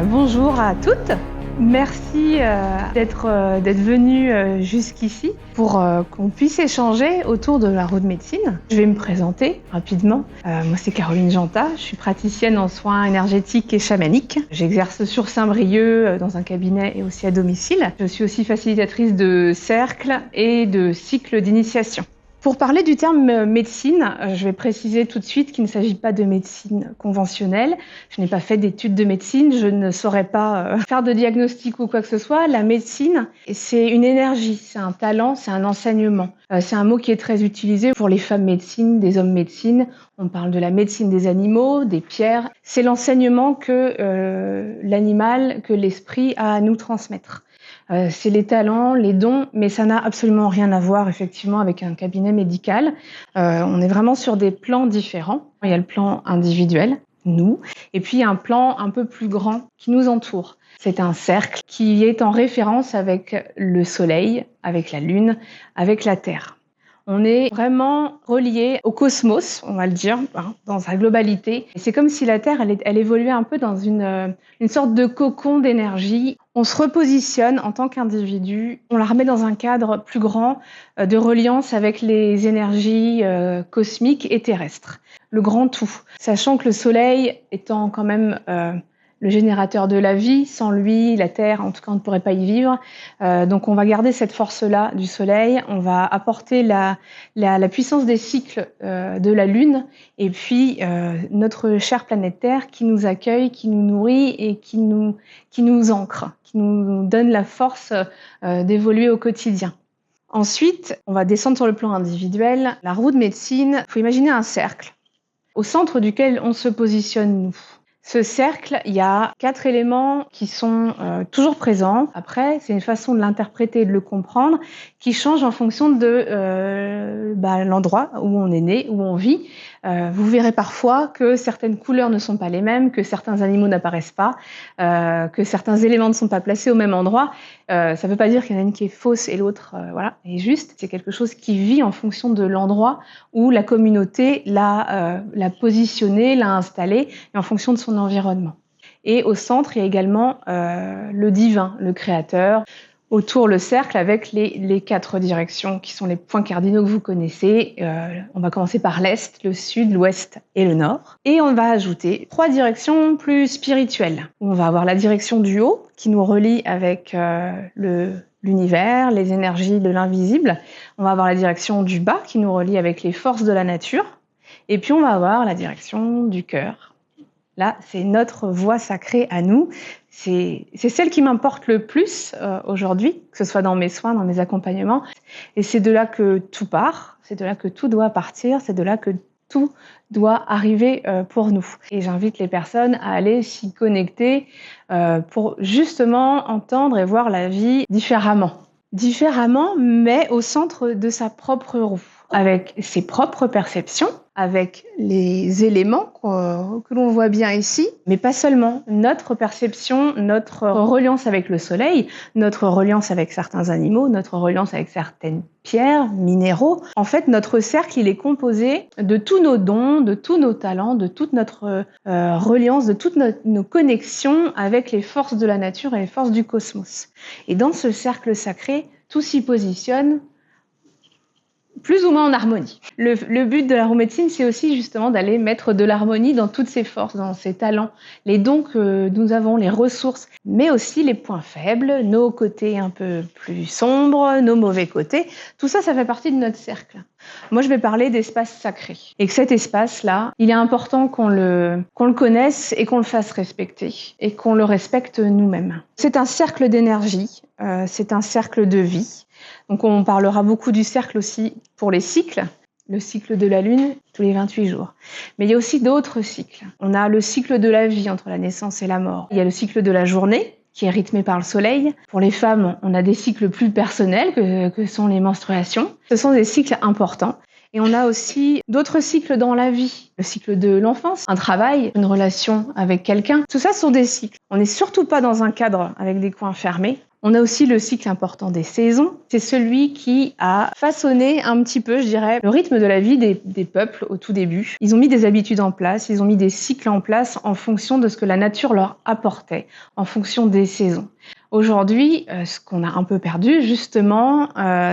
Bonjour à toutes. Merci d'être venus jusqu'ici pour qu'on puisse échanger autour de la roue de médecine. Je vais me présenter rapidement. Moi, c'est Caroline Janta. Je suis praticienne en soins énergétiques et chamaniques. J'exerce sur Saint-Brieuc dans un cabinet et aussi à domicile. Je suis aussi facilitatrice de cercles et de cycles d'initiation. Pour parler du terme médecine, je vais préciser tout de suite qu'il ne s'agit pas de médecine conventionnelle. Je n'ai pas fait d'études de médecine, je ne saurais pas faire de diagnostic ou quoi que ce soit. La médecine, c'est une énergie, c'est un talent, c'est un enseignement. C'est un mot qui est très utilisé pour les femmes médecines, des hommes médecines. On parle de la médecine des animaux, des pierres. C'est l'enseignement que l'animal, que l'esprit a à nous transmettre. C'est les talents, les dons, mais ça n'a absolument rien à voir effectivement avec un cabinet médical. On est vraiment sur des plans différents. Il y a le plan individuel, nous, et puis il y a un plan un peu plus grand qui nous entoure. C'est un cercle qui est en référence avec le soleil, avec la lune, avec la terre. On est vraiment relié au cosmos, on va le dire, dans sa globalité. Et c'est comme si la Terre, elle évoluait un peu dans une sorte de cocon d'énergie. On se repositionne en tant qu'individu, on la remet dans un cadre plus grand de reliance avec les énergies cosmiques et terrestres. Le grand tout. Sachant que le Soleil étant quand même le générateur de la vie, sans lui, la Terre, en tout cas, on ne pourrait pas y vivre. Donc on va garder cette force-là du Soleil, on va apporter la puissance des cycles de la Lune, et puis notre chère planète Terre qui nous accueille, qui nous nourrit et qui nous ancre, qui nous donne la force d'évoluer au quotidien. Ensuite, on va descendre sur le plan individuel. La roue de médecine, il faut imaginer un cercle au centre duquel on se positionne nous. Ce cercle, il y a 4 éléments qui sont toujours présents. Après, c'est une façon de l'interpréter et de le comprendre qui change en fonction de l'endroit où on est né, où on vit. Vous verrez parfois que certaines couleurs ne sont pas les mêmes, que certains animaux n'apparaissent pas, que certains éléments ne sont pas placés au même endroit. Ça ne veut pas dire qu'il y en a une qui est fausse et l'autre est juste. C'est quelque chose qui vit en fonction de l'endroit où la communauté l'a positionné, l'a installé, et en fonction de son environnement. Et au centre, il y a également le divin, le créateur. Autour, le cercle avec les 4 directions qui sont les points cardinaux que vous connaissez. On va commencer par l'Est, le Sud, l'Ouest et le Nord. Et on va ajouter 3 directions plus spirituelles. On va avoir la direction du haut qui nous relie avec l'univers, les énergies de l'invisible. On va avoir la direction du bas qui nous relie avec les forces de la nature. Et puis on va avoir la direction du cœur. Là, c'est notre voie sacrée à nous. C'est celle qui m'importe le plus aujourd'hui, que ce soit dans mes soins, dans mes accompagnements. Et c'est de là que tout part, c'est de là que tout doit partir, c'est de là que tout doit arriver pour nous. Et j'invite les personnes à aller s'y connecter pour justement entendre et voir la vie différemment. Différemment, mais au centre de sa propre roue, avec ses propres perceptions, avec les éléments que l'on voit bien ici, mais pas seulement. Notre perception, notre reliance avec le soleil, notre reliance avec certains animaux, notre reliance avec certaines pierres, minéraux. En fait, notre cercle, il est composé de tous nos dons, de tous nos talents, de toute notre reliance, de toutes nos connexions avec les forces de la nature et les forces du cosmos. Et dans ce cercle sacré, tout s'y positionne plus ou moins en harmonie. Le but de la roue médecine, c'est aussi justement d'aller mettre de l'harmonie dans toutes ses forces, dans ses talents, les dons que nous avons, les ressources, mais aussi les points faibles, nos côtés un peu plus sombres, nos mauvais côtés. Tout ça, ça fait partie de notre cercle. Moi, je vais parler d'espace sacré. Et que cet espace-là, il est important qu'on le connaisse et qu'on le fasse respecter. Et qu'on le respecte nous-mêmes. C'est un cercle d'énergie, c'est un cercle de vie. Donc on parlera beaucoup du cercle aussi pour les cycles. Le cycle de la Lune, tous les 28 jours. Mais il y a aussi d'autres cycles. On a le cycle de la vie entre la naissance et la mort. Il y a le cycle de la journée, qui est rythmé par le soleil. Pour les femmes, on a des cycles plus personnels que sont les menstruations. Ce sont des cycles importants. Et on a aussi d'autres cycles dans la vie. Le cycle de l'enfance, un travail, une relation avec quelqu'un. Tout ça sont des cycles. On n'est surtout pas dans un cadre avec des coins fermés. On a aussi le cycle important des saisons. C'est celui qui a façonné un petit peu, je dirais, le rythme de la vie des peuples au tout début. Ils ont mis des habitudes en place, ils ont mis des cycles en place en fonction de ce que la nature leur apportait, en fonction des saisons. Aujourd'hui, ce qu'on a un peu perdu, justement,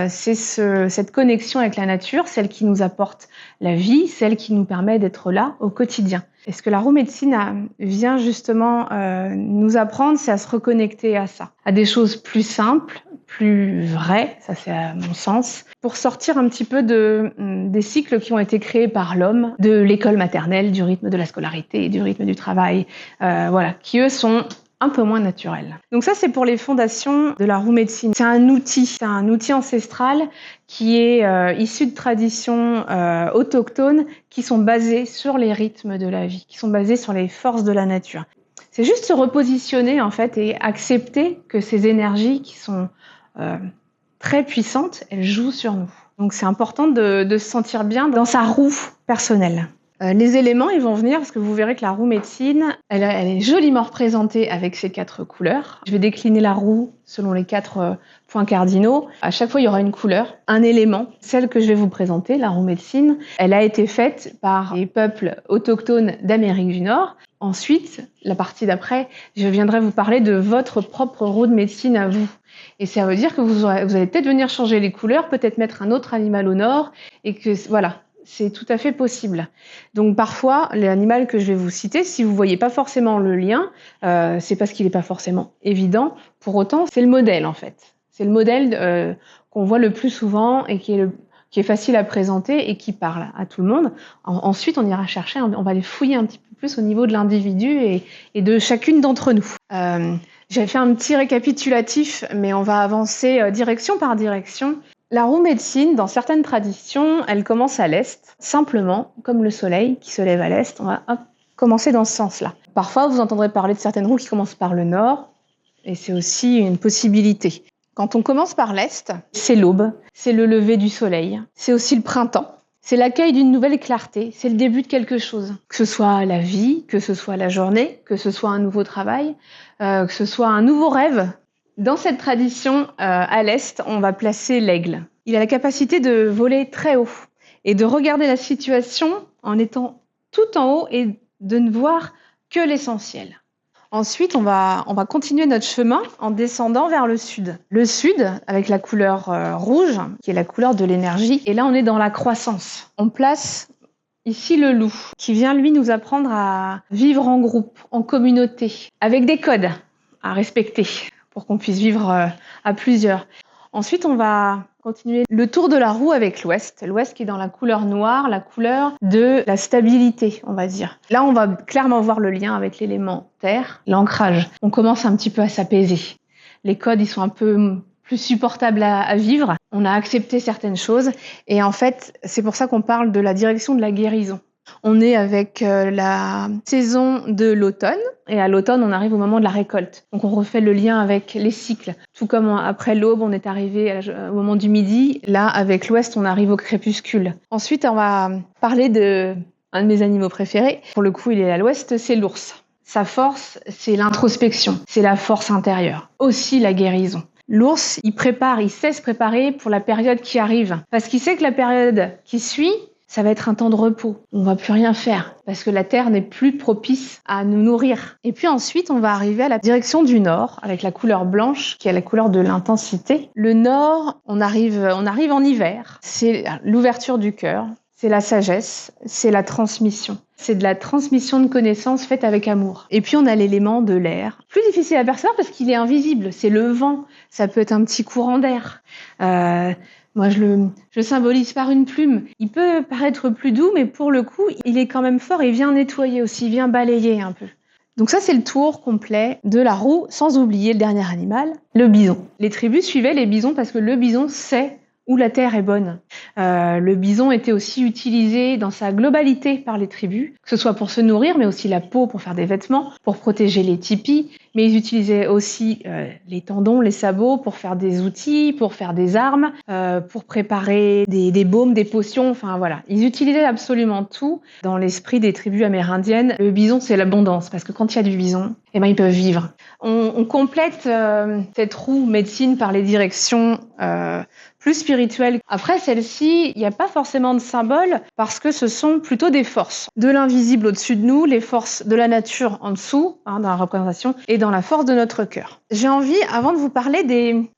c'est cette connexion avec la nature, celle qui nous apporte la vie, celle qui nous permet d'être là au quotidien. Et ce que la roue médecine vient justement nous apprendre, c'est à se reconnecter à ça, à des choses plus simples, plus vraies, ça c'est à mon sens, pour sortir un petit peu des cycles qui ont été créés par l'homme, de l'école maternelle, du rythme de la scolarité, du rythme du travail, qui eux sont un peu moins naturel. Donc ça, c'est pour les fondations de la roue médecine. C'est un outil ancestral qui est issu de traditions autochtones qui sont basées sur les rythmes de la vie, qui sont basées sur les forces de la nature. C'est juste se repositionner en fait et accepter que ces énergies qui sont très puissantes, elles jouent sur nous. Donc c'est important de se sentir bien dans sa roue personnelle. Les éléments, ils vont venir parce que vous verrez que la roue médecine, elle est joliment représentée avec ses 4 couleurs. Je vais décliner la roue selon les 4 points cardinaux. À chaque fois, il y aura une couleur, un élément. Celle que je vais vous présenter, la roue médecine, elle a été faite par les peuples autochtones d'Amérique du Nord. Ensuite, la partie d'après, je viendrai vous parler de votre propre roue de médecine à vous. Et ça veut dire que vous allez peut-être venir changer les couleurs, peut-être mettre un autre animal au nord, et que voilà. C'est tout à fait possible. Donc parfois, l'animal que je vais vous citer, si vous voyez pas forcément le lien, c'est parce qu'il n'est pas forcément évident. Pour autant, c'est le modèle en fait. C'est le modèle qu'on voit le plus souvent et qui est facile à présenter et qui parle à tout le monde. Ensuite, on ira chercher, on va les fouiller un petit peu plus au niveau de l'individu et de chacune d'entre nous. J'avais fait un petit récapitulatif, mais on va avancer direction par direction. La roue médecine, dans certaines traditions, elle commence à l'est, simplement, comme le soleil qui se lève à l'est. On va commencer dans ce sens-là. Parfois, vous entendrez parler de certaines roues qui commencent par le nord, et c'est aussi une possibilité. Quand on commence par l'est, c'est l'aube, c'est le lever du soleil, c'est aussi le printemps, c'est l'accueil d'une nouvelle clarté, c'est le début de quelque chose. Que ce soit la vie, que ce soit la journée, que ce soit un nouveau travail, que ce soit un nouveau rêve. Dans cette tradition, à l'Est, on va placer l'aigle. Il a la capacité de voler très haut et de regarder la situation en étant tout en haut et de ne voir que l'essentiel. Ensuite, on va continuer notre chemin en descendant vers le sud. Le sud, avec la couleur rouge, qui est la couleur de l'énergie. Et là, on est dans la croissance. On place ici le loup, qui vient, lui, nous apprendre à vivre en groupe, en communauté, avec des codes à respecter, pour qu'on puisse vivre à plusieurs. Ensuite, on va continuer le tour de la roue avec l'ouest. L'ouest qui est dans la couleur noire, la couleur de la stabilité, on va dire. Là, on va clairement voir le lien avec l'élément terre, l'ancrage. On commence un petit peu à s'apaiser. Les codes, ils sont un peu plus supportables à vivre. On a accepté certaines choses. Et en fait, c'est pour ça qu'on parle de la direction de la guérison. On est avec la saison de l'automne et à l'automne, on arrive au moment de la récolte. Donc on refait le lien avec les cycles. Tout comme après l'aube, on est arrivé au moment du midi. Là, avec l'ouest, on arrive au crépuscule. Ensuite, on va parler d'un de mes animaux préférés. Pour le coup, il est à l'ouest, c'est l'ours. Sa force, c'est l'introspection, c'est la force intérieure. Aussi la guérison. L'ours, il sait se préparer pour la période qui arrive. Parce qu'il sait que la période qui suit, ça va être un temps de repos. On va plus rien faire parce que la terre n'est plus propice à nous nourrir. Et puis ensuite, on va arriver à la direction du nord avec la couleur blanche qui est la couleur de l'intensité. Le nord, on arrive en hiver. C'est l'ouverture du cœur, c'est la sagesse, c'est la transmission. C'est de la transmission de connaissances faite avec amour. Et puis on a l'élément de l'air. Plus difficile à percevoir parce qu'il est invisible. C'est le vent. Ça peut être un petit courant d'air. Moi, je le symbolise par une plume. Il peut paraître plus doux, mais pour le coup, il est quand même fort et vient nettoyer aussi, il vient balayer un peu. Donc ça, c'est le tour complet de la roue, sans oublier le dernier animal, le bison. Les tribus suivaient les bisons parce que le bison sait où la terre est bonne. Le bison était aussi utilisé dans sa globalité par les tribus, que ce soit pour se nourrir, mais aussi la peau pour faire des vêtements, pour protéger les tipis. mais ils utilisaient aussi les tendons, les sabots pour faire des outils, pour faire des armes, pour préparer des baumes, des potions, enfin voilà. Ils utilisaient absolument tout. Dans l'esprit des tribus amérindiennes, le bison, c'est l'abondance, parce que quand il y a du bison, eh ben, ils peuvent vivre. On complète cette roue médecine par les directions plus spirituelles. Après, celle-ci, il n'y a pas forcément de symbole parce que ce sont plutôt des forces. De l'invisible au-dessus de nous, les forces de la nature en dessous, dans la représentation, et dans la force de notre cœur. J'ai envie, avant de vous parler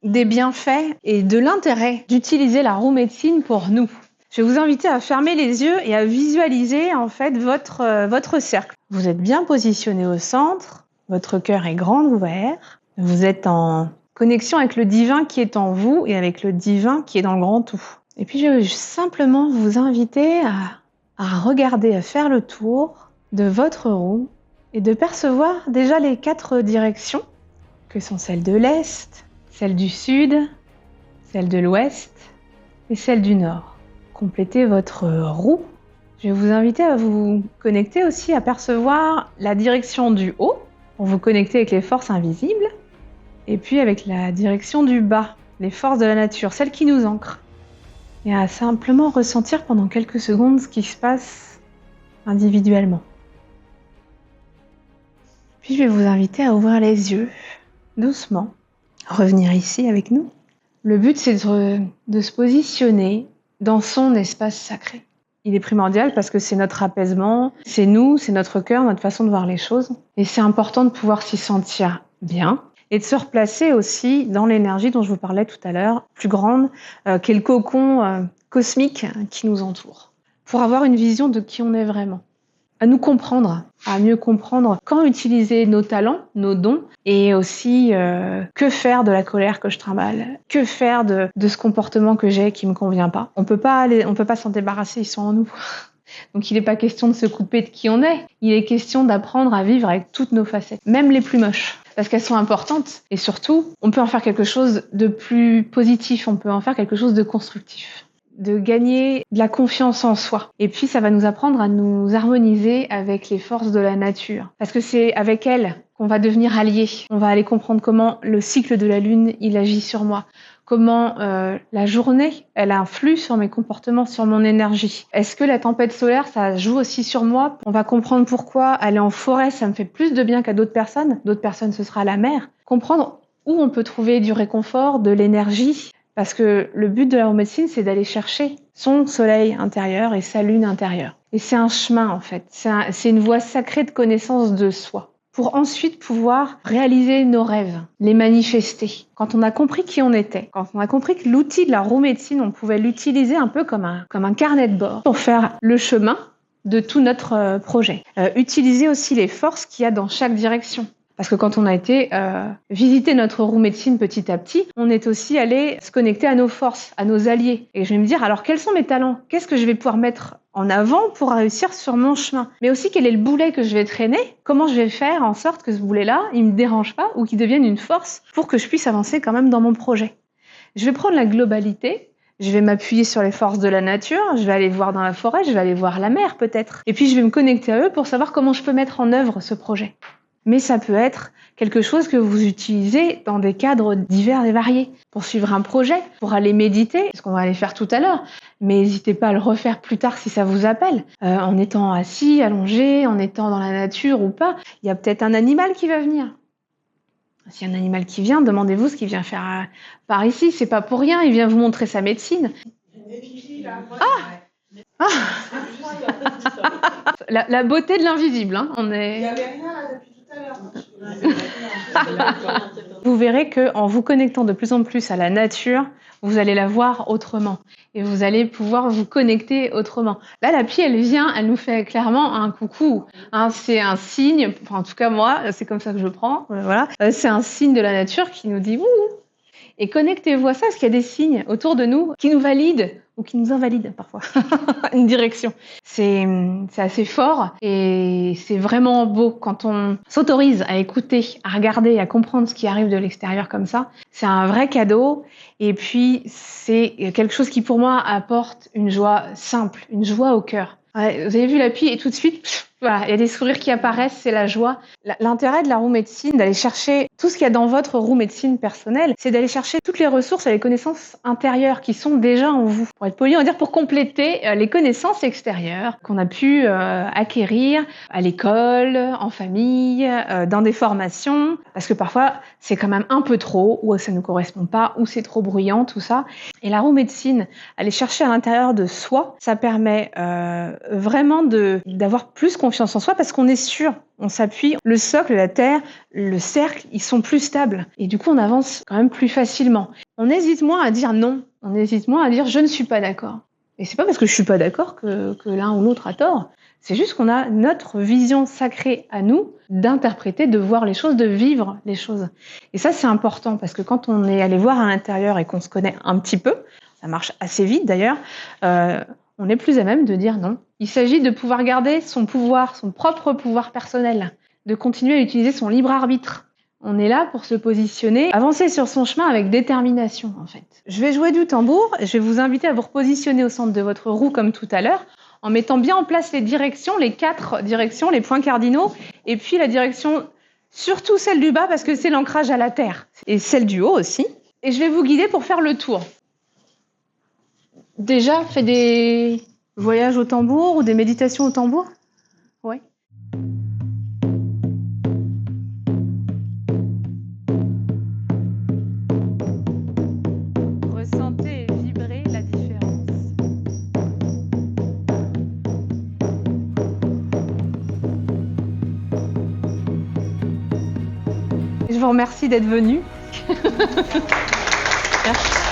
des bienfaits et de l'intérêt d'utiliser la roue médecine pour nous, je vais vous inviter à fermer les yeux et à visualiser en fait votre cercle. Vous êtes bien positionné au centre. Votre cœur est grand ouvert. Vous êtes en connexion avec le divin qui est en vous et avec le divin qui est dans le grand tout. Et puis je vais simplement vous inviter à regarder, à faire le tour de votre roue et de percevoir déjà les 4 directions que sont celles de l'Est, celles du Sud, celles de l'Ouest et celles du Nord. Complétez votre roue. Je vais vous inviter à vous connecter aussi à percevoir la direction du haut, pour vous connecter avec les forces invisibles, et puis avec la direction du bas, les forces de la nature, celles qui nous ancrent. Et à simplement ressentir pendant quelques secondes ce qui se passe individuellement. Puis je vais vous inviter à ouvrir les yeux, doucement, revenir ici avec nous. Le but, c'est de se positionner dans son espace sacré. Il est primordial parce que c'est notre apaisement, c'est nous, c'est notre cœur, notre façon de voir les choses. Et c'est important de pouvoir s'y sentir bien et de se replacer aussi dans l'énergie dont je vous parlais tout à l'heure, plus grande, qui est le cocon cosmique qui nous entoure. Pour avoir une vision de qui on est vraiment. À nous comprendre, à mieux comprendre quand utiliser nos talents, nos dons, et aussi que faire de la colère que je trimballe, que faire de ce comportement que j'ai qui me convient pas. On peut pas s'en débarrasser, ils sont en nous. Donc il n'est pas question de se couper de qui on est, il est question d'apprendre à vivre avec toutes nos facettes, même les plus moches, parce qu'elles sont importantes, et surtout, on peut en faire quelque chose de plus positif, on peut en faire quelque chose de constructif. De gagner de la confiance en soi. Et puis, ça va nous apprendre à nous harmoniser avec les forces de la nature. Parce que c'est avec elles qu'on va devenir alliés. On va aller comprendre comment le cycle de la Lune, il agit sur moi. Comment la journée, elle influe sur mes comportements, sur mon énergie. Est-ce que la tempête solaire, ça joue aussi sur moi? On va comprendre pourquoi aller en forêt, ça me fait plus de bien qu'à d'autres personnes. D'autres personnes, ce sera la mer. Comprendre où on peut trouver du réconfort, de l'énergie. Parce que le but de la médecine, c'est d'aller chercher son soleil intérieur et sa lune intérieure. Et c'est un chemin, en fait. C'est une voie sacrée de connaissance de soi. Pour ensuite pouvoir réaliser nos rêves, les manifester. Quand on a compris qui on était, quand on a compris que l'outil de la roue médecine, on pouvait l'utiliser un peu comme un carnet de bord pour faire le chemin de tout notre projet. Utiliser aussi les forces qu'il y a dans chaque direction. Parce que quand on a été visiter notre roue médecine petit à petit, on est aussi allé se connecter à nos forces, à nos alliés. Et je vais me dire, alors quels sont mes talents? Qu'est-ce que je vais pouvoir mettre en avant pour réussir sur mon chemin? Mais aussi, quel est le boulet que je vais traîner? Comment je vais faire en sorte que ce boulet-là, il me dérange pas ou qu'il devienne une force pour que je puisse avancer quand même dans mon projet? Je vais prendre la globalité. Je vais m'appuyer sur les forces de la nature, je vais aller voir dans la forêt, je vais aller voir la mer peut-être. Et puis je vais me connecter à eux pour savoir comment je peux mettre en œuvre ce projet. Mais ça peut être quelque chose que vous utilisez dans des cadres divers et variés. Pour suivre un projet, pour aller méditer, ce qu'on va aller faire tout à l'heure. Mais n'hésitez pas à le refaire plus tard si ça vous appelle. En étant assis, allongé, en étant dans la nature ou pas, il y a peut-être un animal qui va venir. S'il y a un animal qui vient, demandez-vous ce qu'il vient faire par ici. C'est pas pour rien, il vient vous montrer sa médecine. Ah la beauté de l'invisible, hein. On est... Il n'y avait rien là depuis tout à l'heure. Vous verrez qu'en vous connectant de plus en plus à la nature, vous allez la voir autrement. Et vous allez pouvoir vous connecter autrement. Là, la pluie, elle vient, elle nous fait clairement un coucou. Hein, c'est un signe, enfin, en tout cas moi, c'est comme ça que je prends. Voilà. C'est un signe de la nature qui nous dit « Ouh !» Et connectez-vous à ça, parce qu'il y a des signes autour de nous qui nous valident ou qui nous invalident parfois une direction. C'est assez fort et c'est vraiment beau quand on s'autorise à écouter, à regarder, à comprendre ce qui arrive de l'extérieur comme ça. C'est un vrai cadeau et puis c'est quelque chose qui pour moi apporte une joie simple, une joie au cœur. Ouais, vous avez vu la pluie et tout de suite, Voilà, il y a des sourires qui apparaissent, c'est la joie. L'intérêt de la roue médecine, d'aller chercher tout ce qu'il y a dans votre roue médecine personnelle, c'est d'aller chercher toutes les ressources et les connaissances intérieures qui sont déjà en vous. Pour être poli, on va dire pour compléter les connaissances extérieures qu'on a pu acquérir à l'école, en famille, dans des formations. Parce que parfois, c'est quand même un peu trop, ou ça ne correspond pas, ou c'est trop bruyant, tout ça. Et la roue médecine, aller chercher à l'intérieur de soi, ça permet vraiment d'avoir plus confiance en soi parce qu'on est sûr, on s'appuie, le socle, la terre, le cercle, ils sont plus stables. Et du coup, on avance quand même plus facilement. On hésite moins à dire non, on hésite moins à dire je ne suis pas d'accord. Et c'est pas parce que je suis pas d'accord que l'un ou l'autre a tort. C'est juste qu'on a notre vision sacrée à nous d'interpréter, de voir les choses, de vivre les choses. Et ça, c'est important parce que quand on est allé voir à l'intérieur et qu'on se connaît un petit peu, ça marche assez vite d'ailleurs, on est plus à même de dire non. Il s'agit de pouvoir garder son pouvoir, son propre pouvoir personnel, de continuer à utiliser son libre arbitre. On est là pour se positionner, avancer sur son chemin avec détermination en fait. Je vais jouer du tambour, je vais vous inviter à vous repositionner au centre de votre roue comme tout à l'heure, en mettant bien en place les directions, les 4 directions, les points cardinaux, et puis la direction, surtout celle du bas parce que c'est l'ancrage à la terre, et celle du haut aussi. Et je vais vous guider pour faire le tour. Déjà fait des voyages au tambour ou des méditations au tambour? Ouais. Ressentez et vibrez la différence. Je vous remercie d'être venu. Merci.